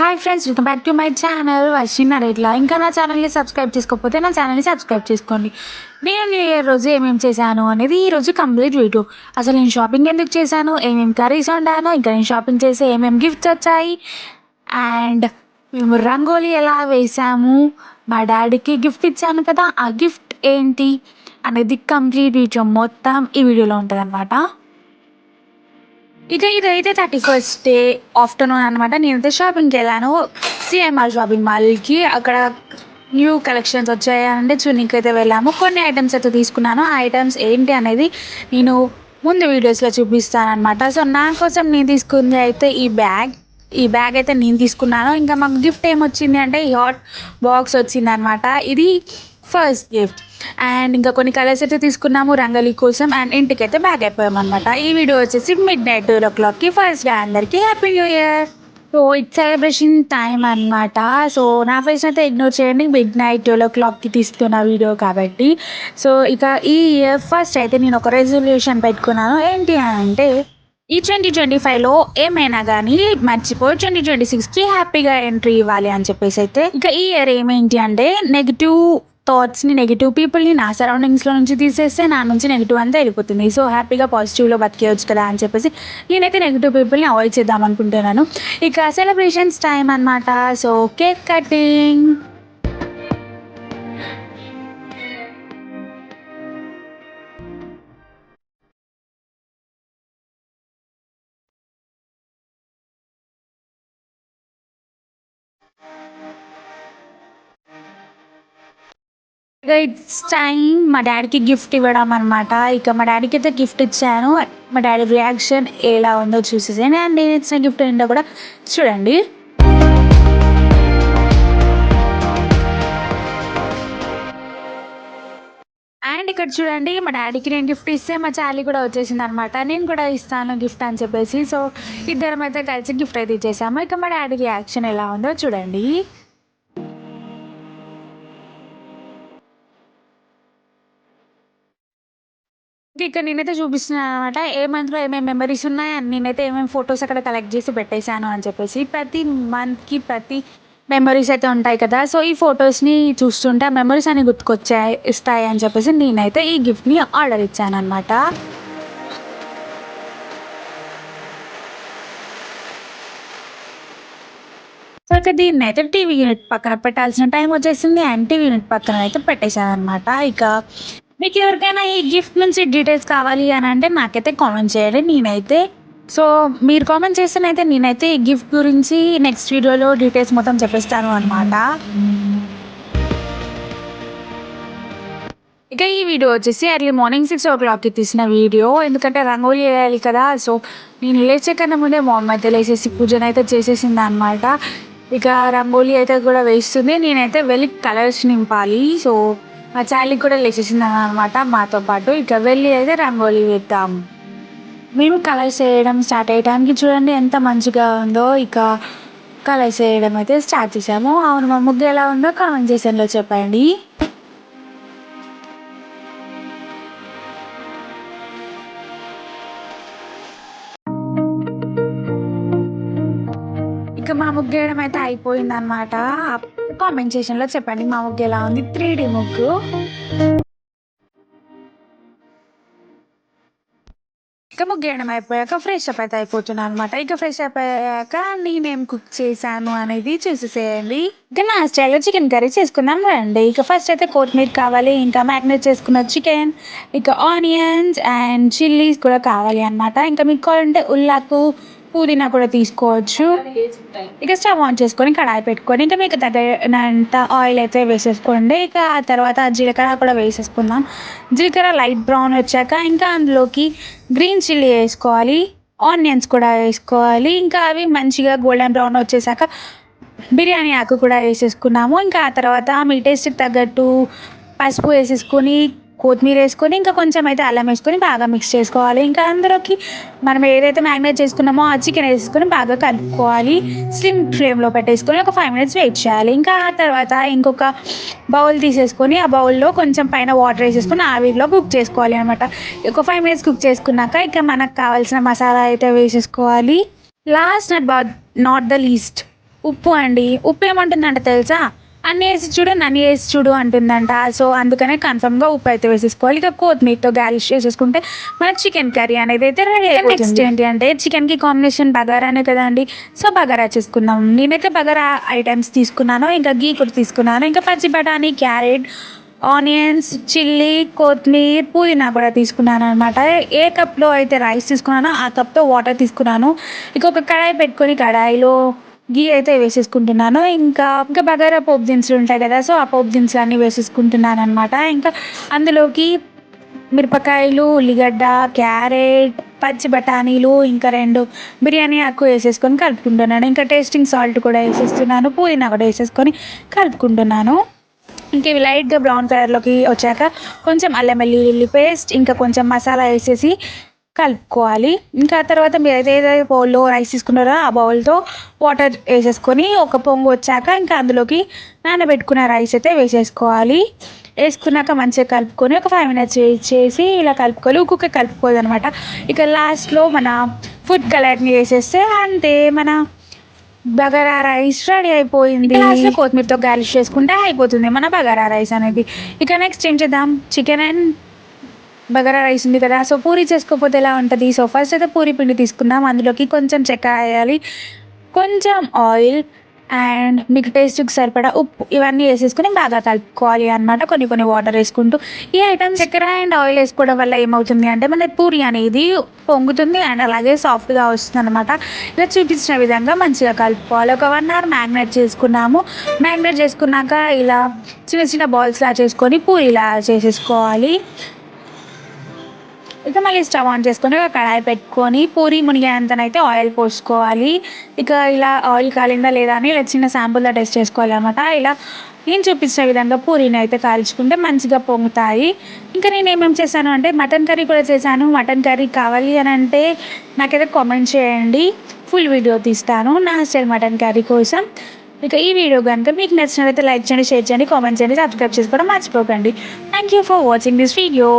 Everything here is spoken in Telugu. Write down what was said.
Hi friends, welcome back to my channel వర్షిన్ నరేట్లా. ఇంకా నా ఛానల్ని సబ్స్క్రైబ్ చేసుకోకపోతే నా ఛానల్ని సబ్స్క్రైబ్ చేసుకోండి. నేను న్యూ ఇయర్ రోజు ఏమేమి చేశాను అనేది ఈరోజు కంప్లీట్ వీడియో. అసలు నేను షాపింగ్ ఎందుకు చేశాను, ఏమేమి కర్రీస్ వండాను, ఇంకా నేను షాపింగ్ చేసి ఏమేమి గిఫ్ట్స్ వచ్చాయి, అండ్ మేము రంగోలీ ఎలా వేసాము, మా డాడీకి గిఫ్ట్ ఇచ్చాను కదా, ఆ గిఫ్ట్ ఏంటి అనేది కంప్లీట్ వీడియో మొత్తం ఈ వీడియోలో ఉంటుంది అనమాట. ఇక ఇదైతే 31st డే ఆఫ్టర్నూన్ అనమాట. నేనైతే షాపింగ్కి వెళ్ళాను, సిఎంఆర్ షాపింగ్ మాల్కి. అక్కడ న్యూ కలెక్షన్స్ వచ్చాయంటే చున్నీకి అయితే వెళ్ళాము. కొన్ని ఐటమ్స్ అయితే తీసుకున్నాను. ఆ ఐటమ్స్ ఏంటి అనేది నేను ముందు వీడియోస్లో చూపిస్తాను అనమాట. సో నా కోసం నేను తీసుకుంది అయితే ఈ బ్యాగ్ అయితే నేను తీసుకున్నాను. ఇంకా మాకు గిఫ్ట్ ఏమొచ్చింది అంటే ఈ హాట్ బాక్స్ వచ్చింది అనమాట. ఇది ఫస్ట్ గిఫ్ట్. అండ్ ఇంకా కొన్ని కలర్స్ అయితే తీసుకున్నాము రంగోలీ కోసం. అండ్ ఇంటికి అయితే బ్యాగ్ అయిపోయామన్నమాట. ఈ వీడియో వచ్చేసి midnight 2 o'clockకి. ఫస్ట్గా అందరికీ happy new year. So it celebration time అనమాట. సో నా ఫేస్ అయితే ఇగ్నోర్ చేయండి, midnight 12 o'clockకి తీస్తున్న వీడియో కాబట్టి. సో ఇక ఈ ఇయర్ ఫస్ట్ అయితే నేను ఒక రెజల్యూషన్ పెట్టుకున్నాను. ఏంటి అంటే ఈ 2025లో ఏమైనా కానీ మర్చిపోయి 2026కి హ్యాపీగా ఎంట్రీ ఇవ్వాలి అని చెప్పేసి అయితే. ఇక ఈ ఇయర్ ఏమేంటి అంటే నెగిటివ్ థాట్స్ని, నెగిటివ్ పీపుల్ని నా సరౌండింగ్స్లో నుంచి తీసేస్తే నా నుంచి నెగిటివ్ అంతా వెళ్ళిపోతుంది. సో హ్యాపీగా పాజిటివ్లో బతికేయచ్చు కదా అని చెప్పేసి నేనైతే నెగిటివ్ పీపుల్ని అవాయిడ్ చేద్దాం అనుకుంటున్నాను. ఇక సెలబ్రేషన్స్ టైం అనమాట. So cake cutting. ఇక ఇట్స్ టైం మా డాడీకి గిఫ్ట్ ఇవ్వడం అనమాట. ఇక మా డాడీకి అయితే గిఫ్ట్ ఇచ్చాను. మా డాడీ రియాక్షన్ ఎలా ఉందో చూసేసాను. అండ్ నేను ఇచ్చిన గిఫ్ట్ ఏంటో కూడా చూడండి. అండ్ ఇక్కడ చూడండి, మా డాడీకి నేను గిఫ్ట్ ఇస్తే మా చాలీ కూడా వచ్చేసింది అనమాట. నేను కూడా ఇస్తాను గిఫ్ట్ అని చెప్పేసి. సో ఇద్దరం అయితే కలిసి గిఫ్ట్ అయితే ఇచ్చేసాము. ఇక మా డాడీ రియాక్షన్ ఎలా ఉందో చూడండి. ఇక్కడ నేనైతే చూపిస్తున్నాను అనమాట ఏ మంత్లో ఏమేమి మెమరీస్ ఉన్నాయి అని. నేనైతే ఏమేమి ఫొటోస్ అక్కడ కలెక్ట్ చేసి పెట్టేశాను అని చెప్పేసి. ప్రతి మంత్కి ప్రతి మెమరీస్ అయితే ఉంటాయి కదా. సో ఈ ఫొటోస్ని చూస్తుంటే ఆ మెమరీస్ అని ఇస్తాయి అని చెప్పేసి నేనైతే ఈ గిఫ్ట్ని ఆర్డర్ ఇచ్చాను అనమాట. సో ఇక దీన్ని అయితే టీవీ యూనిట్ పక్కన పెట్టాల్సిన టైం వచ్చేసింది. అండ్ టీవీ యూనిట్ పక్కన అయితే పెట్టేశాను అనమాట. ఇక మీకు ఎవరికైనా ఈ గిఫ్ట్ నుంచి డీటెయిల్స్ కావాలి అని అంటే నాకైతే కామెంట్ చేయండి. సో మీరు కామెంట్ చేస్తేనైతే నేనైతే ఈ గిఫ్ట్ గురించి నెక్స్ట్ వీడియోలో డీటెయిల్స్ మొత్తం చెప్పేస్తాను అనమాట. ఇక ఈ వీడియో వచ్చేసి ఎర్లీ మార్నింగ్ 6 o'clockకి తీసిన వీడియో. ఎందుకంటే రంగోలీ వేయాలి కదా. సో నేను లేచే కన్నా ముందే మా అమ్మ అయితే లేచేసి పూజన అయితే చేసేసింది అనమాట. ఇక రంగోలీ అయితే కూడా వేస్తుంది, నేనైతే వెళ్ళి కలర్స్ నింపాలి. సో మా చాలీకి కూడా లేచేసింది అనమాట మాతో పాటు. ఇక వెళ్ళి అయితే రంగోలీ వేద్దాం. మేము కలర్స్ వేయడం స్టార్ట్ అయ్యడానికి చూడండి ఎంత మంచిగా ఉందో. ఇక కలర్స్ వేయడం అయితే స్టార్ట్ చేసాము. అవును, మా ముగ్గు ఎలా ఉందో కామెంట్ సెక్షన్లో చెప్పండి. ఇక మా ముగ్గు వేయడం అయితే అయిపోయింది అనమాట. కామెంట్ సెక్షన్లో చెప్పండి మా ముగ్గు ఎలా ఉంది. 3D ముగ్గు. ఇక ముగ్గు వేయడం అయిపోయాక ఫ్రెష్ అప్ అయితే అయిపోతున్నాను అనమాట. ఇక ఫ్రెష్ అప్ అయ్యాక నేనేం కుక్ చేశాను అనేది చూసేసేయండి. ఇక నా స్టైల్లో చికెన్ కర్రీ చేసుకుందాం రండి. ఇక ఫస్ట్ అయితే కొత్తిమీర కావాలి, ఇంకా మ్యారినేట్ చేసుకున్న చికెన్, ఇక ఆనియన్స్ అండ్ చిల్లీస్ కూడా కావాలి అనమాట. ఇంకా మీకు కావాలంటే ఉల్లాకు, పుదీనా కూడా తీసుకోవచ్చు. ఇక స్టవ్ ఆన్ చేసుకొని కడాయి పెట్టుకొని ఇంకా మీకు తగినంత ఆయిల్ అయితే వేసేసుకోండి. ఇక ఆ తర్వాత జీలకర్ర కూడా వేసేసుకుందాం. జీలకర్ర లైట్ బ్రౌన్ వచ్చాక ఇంకా అందులోకి గ్రీన్ చిల్లీ వేసుకోవాలి, ఆనియన్స్ కూడా వేసుకోవాలి. ఇంకా అవి మంచిగా గోల్డెన్ బ్రౌన్ వచ్చేసాక బిర్యానీ ఆకు కూడా వేసేసుకున్నాము. ఇంకా ఆ తర్వాత మీ టేస్ట్కి తగ్గట్టు పసుపు వేసేసుకొని, కొత్తిమీర వేసుకొని, ఇంకా కొంచెం అయితే అల్లం వేసుకొని బాగా మిక్స్ చేసుకోవాలి. ఇంకా అందులోకి మనం ఏదైతే మ్యారినేట్ చేసుకున్నామో ఆ చికెన్ వేసుకొని బాగా కలుపుకోవాలి. స్లిమ్ ఫ్లేమ్లో పెట్టేసుకొని ఒక 5 minutes వెయిట్ చేయాలి. ఇంకా ఆ తర్వాత ఇంకొక బౌల్ తీసేసుకొని ఆ బౌల్లో కొంచెం పైన వాటర్ వేసేసుకొని ఆవిరిలో కుక్ చేసుకోవాలి అనమాట. ఒక 5 minutes కుక్ చేసుకున్నాక ఇక మనకు కావాల్సిన మసాలా అయితే వేసేసుకోవాలి. లాస్ట్ నాట్ ద లీస్ట్ ఉప్పు అండి. ఉప్పు ఏమంటుందంట తెలుసా? అన్నీ ఏసి చూడు, నన్ను ఏసి చూడు అంటుందంట. సో, అందుకనే కన్ఫర్మ్‌గా ఉప్పయితే వేసేసుకోవాలి. ఇక కొత్తిమీరతో గార్నిష్ చేసేసుకుంటే మన చికెన్ కర్రీ అనేదైతే రెడీ అయిపోతుంది. నెక్స్ట్ ఏంటి అంటే చికెన్‌కి కాంబినేషన్ బగారానే కదండీ! సో, బగారా చేసుకుందాం. నేనైతే బగారా ఐటెమ్స్ తీసుకున్నాను. ఇంకా గీ కూడా తీసుకున్నాను. ఇంకా పచ్చి బఠానీ, క్యారెట్, ఆనియన్స్, చిల్లీ, కొత్తిమీర, పుదీనా కూడా తీసుకున్నాననమాట. ఏ కప్‌లో అయితే రైస్ తీసుకున్నానో ఆ కప్‌తో వాటర్ తీసుకున్నాను. ఇక ఒక కడాయి పెట్టుకొని కడాయిలో ఘీ అయితే వేసేసుకుంటున్నాను. ఇంకా బగారా పోపు దినుసులు ఉంటాయి కదా! సో, ఆ పోపు దినుసులన్నీ వేసేసుకుంటున్నాననమాట. ఇంకా అందులోకి మిరపకాయలు, ఉల్లిగడ్డ, క్యారెట్, పచ్చి బఠానీలు, ఇంకా 2 బిర్యానీ ఆకు వేసేసుకొని కలుపుకుంటున్నాను. ఇంకా టేస్టింగ్ సాల్ట్ కూడా వేసేస్తున్నాను. పుదీనా కూడా వేసేసుకొని కలుపుకుంటున్నాను. ఇంక ఇవి లైట్‌గా బ్రౌన్ కలర్‌లోకి వచ్చాక కొంచెం అల్లం వెల్లుల్లి పేస్ట్, ఇంకా కొంచెం మసాలా వేసేసి కలుపుకోవాలి. ఇంకా ఆ తర్వాత మీరు ఏదైతే బౌల్‌లో రైస్ తీసుకున్నారో ఆ బౌల్‌తో వాటర్ ఏసేసుకొని ఒక పొంగు వచ్చాక ఇంకా అందులోకి నానబెట్టుకున్న రైస్ అయితే వేసేసుకోవాలి. ఏసుకున్నాక మంచిగా కలుపుకొని ఒక 5 మినిట్స్ వెయిట్ చేసి ఇలా కలుపుకోవాలి. ఊకూకే కలుపుకోవద్దనమాట. ఇక లాస్ట్‌లో మన ఫుడ్ కలర్‌ని ఏసేస్తే అంతే మన బగారా రైస్ రెడీ అయిపోయింది. లాస్ట్‌లో కొత్తిమీరతో గార్నిష్ చేసుకుంటే అయిపోతుంది మన బగారా రైస్ అనేది. ఇక నెక్స్ట్ ఏం చేద్దాం చికెన్ అండ్ బగారా రైస్ ఉంది కదా! సో, పూరి చేసుకోకపోతే ఎలా ఉంటది? సో, ఫస్ట్ అయితే పూరి పిండి తీసుకుందాం. అందులోకి కొంచెం చక్కెర ఎయాలి. కొంచెం ఆయిల్ అండ్ మీకు టేస్ట్‌కి సరిపడా ఉప్పు ఇవన్నీ ఏసేసుకొని బాగా కలుపుకోవాలి అనమాట. కొన్ని కొన్ని వాటర్ ఏసుకుంటూ. ఈ ఐటెమ్స్ చక్కెర అండ్ ఆయిల్ ఏసుకోవడం వల్ల ఏమవుతుంది అంటే మన పూరి అనేది పొంగుతుంది అండ్ అలాగే సాఫ్ట్‌గా వస్తుందనమాట. ఇలా చూపించిన విధంగా మంచిగా కలుపుకోవాలి. ఒక 1 అవర్ మ్యారినేట్ చేసుకున్నాము. మ్యారినేట్ చేసుకున్నాక ఇలా చిన్న చిన్న బాల్స్‌లా చేసుకొని పూరిలా చేసేసుకోవాలి. ఇక మళ్ళీ స్టవ్ ఆన్ చేసుకొని ఒక కడాయి పెట్టుకొని పూరి మునిగేంతనైతే ఆయిల్ పోసుకోవాలి. ఇక ఇలా ఆయిల్ కాలిందా లేదా అని ఇలా చిన్న శాంపుల్‌లో టెస్ట్ చేసుకోవాలనమాట. ఇలా నేను చూపించిన విధంగా పూరీని అయితే కాల్చుకుంటే మంచిగా పొంగుతాయి. ఇంకా నేను ఏమేమి చేశాను అంటే మటన్ కర్రీ కూడా చేశాను. మటన్ కర్రీ కావాలి అని అంటే నాకైతే కామెంట్ చేయండి. ఫుల్ వీడియో తీస్తాను నా స్టైల్ మటన్ కర్రీ కోసం. ఇక ఈ వీడియో గనుక మీకు నచ్చినట్లయితే లైక్ చేయండి, షేర్ చేయండి, కామెంట్ చేయండి, సబ్స్క్రైబ్ చేసుకోవడం మర్చిపోకండి. Thank you for watching this video.